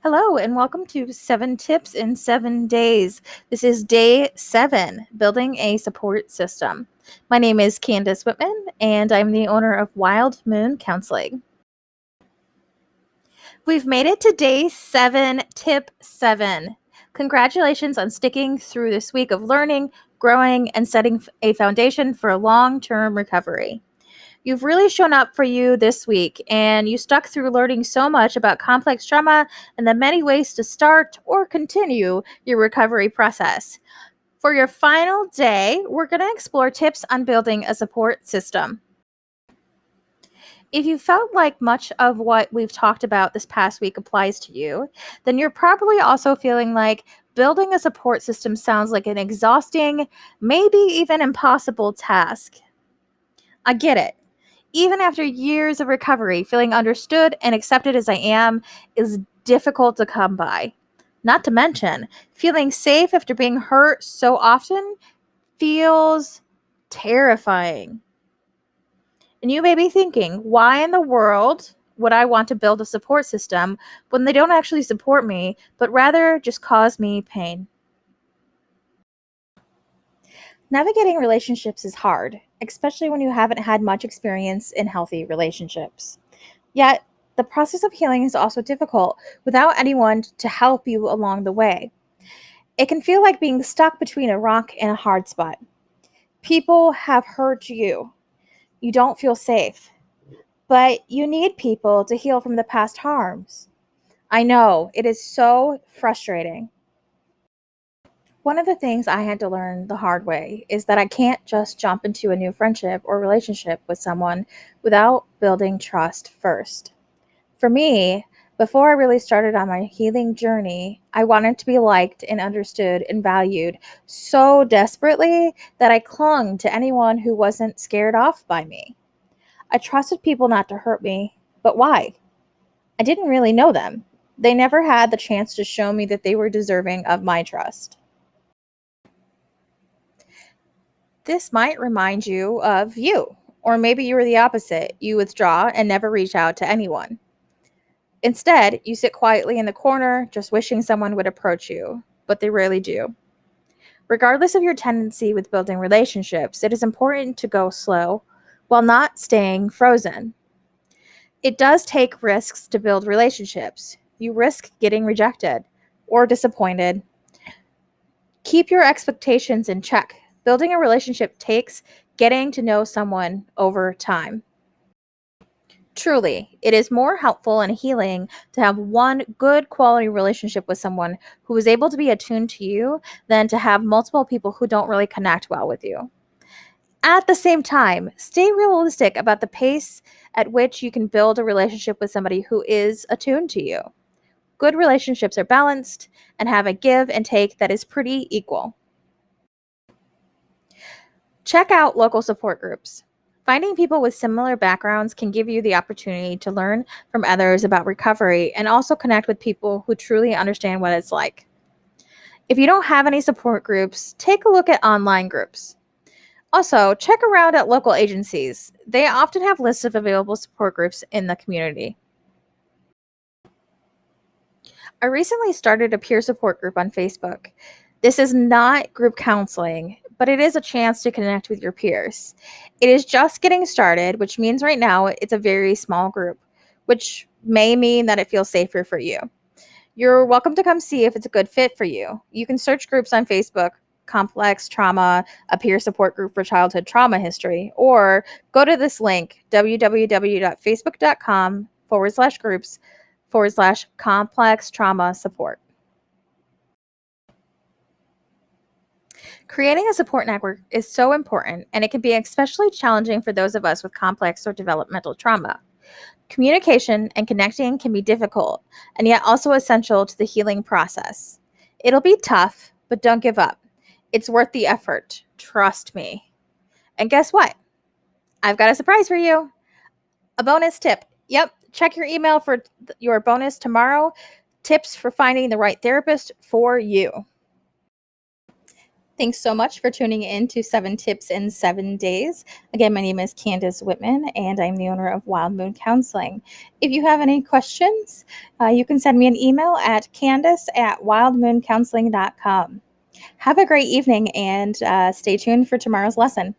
Hello, and welcome to 7 Tips in 7 Days. This is day 7, building a support system. My name is Candace Whitman, and I'm the owner of Wild Moon Counseling. We've made it to day 7, tip 7. Congratulations on sticking through this week of learning, growing, and setting a foundation for long term recovery. You've really shown up for you this week, and you stuck through learning so much about complex trauma and the many ways to start or continue your recovery process. For your final day, we're going to explore tips on building a support system. If you felt like much of what we've talked about this past week applies to you, then you're probably also feeling like building a support system sounds like an exhausting, maybe even impossible task. I get it. Even after years of recovery, feeling understood and accepted as I am is difficult to come by. Not to mention, feeling safe after being hurt so often feels terrifying. And you may be thinking, why in the world would I want to build a support system when they don't actually support me, but rather just cause me pain? Navigating relationships is hard, especially when you haven't had much experience in healthy relationships. Yet, the process of healing is also difficult without anyone to help you along the way. It can feel like being stuck between a rock and a hard spot. People have hurt you. You don't feel safe, but you need people to heal from the past harms. I know, it is so frustrating. One of the things I had to learn the hard way is that I can't just jump into a new friendship or relationship with someone without building trust first. For me, before I really started on my healing journey, I wanted to be liked and understood and valued so desperately that I clung to anyone who wasn't scared off by me. I trusted people not to hurt me, but why? I didn't really know them. They never had the chance to show me that they were deserving of my trust. This might remind you of you, or maybe you were the opposite. You withdraw and never reach out to anyone. Instead, you sit quietly in the corner, just wishing someone would approach you, but they rarely do. Regardless of your tendency with building relationships, it is important to go slow while not staying frozen. It does take risks to build relationships. You risk getting rejected or disappointed. Keep your expectations in check. Building a relationship takes getting to know someone over time. Truly, it is more helpful and healing to have one good quality relationship with someone who is able to be attuned to you than to have multiple people who don't really connect well with you. At the same time, stay realistic about the pace at which you can build a relationship with somebody who is attuned to you. Good relationships are balanced and have a give and take that is pretty equal. Check out local support groups. Finding people with similar backgrounds can give you the opportunity to learn from others about recovery and also connect with people who truly understand what it's like. If you don't have any support groups, take a look at online groups. Also, check around at local agencies. They often have lists of available support groups in the community. I recently started a peer support group on Facebook. This is not group counseling, but it is a chance to connect with your peers. It is just getting started, which means right now it's a very small group, which may mean that it feels safer for you. You're welcome to come see if it's a good fit for you. You can search groups on Facebook, Complex Trauma, a peer support group for childhood trauma history, or go to this link, www.facebook.com/groups/complex trauma support. Creating a support network is so important, and it can be especially challenging for those of us with complex or developmental trauma. Communication and connecting can be difficult, and yet also essential to the healing process. It'll be tough, but don't give up. It's worth the effort. Trust me. And guess what? I've got a surprise for you. A bonus tip. Yep, check your email for your bonus tomorrow. Tips for finding the right therapist for you. Thanks so much for tuning in to 7 Tips in 7 Days. Again, my name is Candace Whitman, and I'm the owner of Wild Moon Counseling. If you have any questions, you can send me an email at candace@wildmooncounseling.com. Have a great evening and stay tuned for tomorrow's lesson.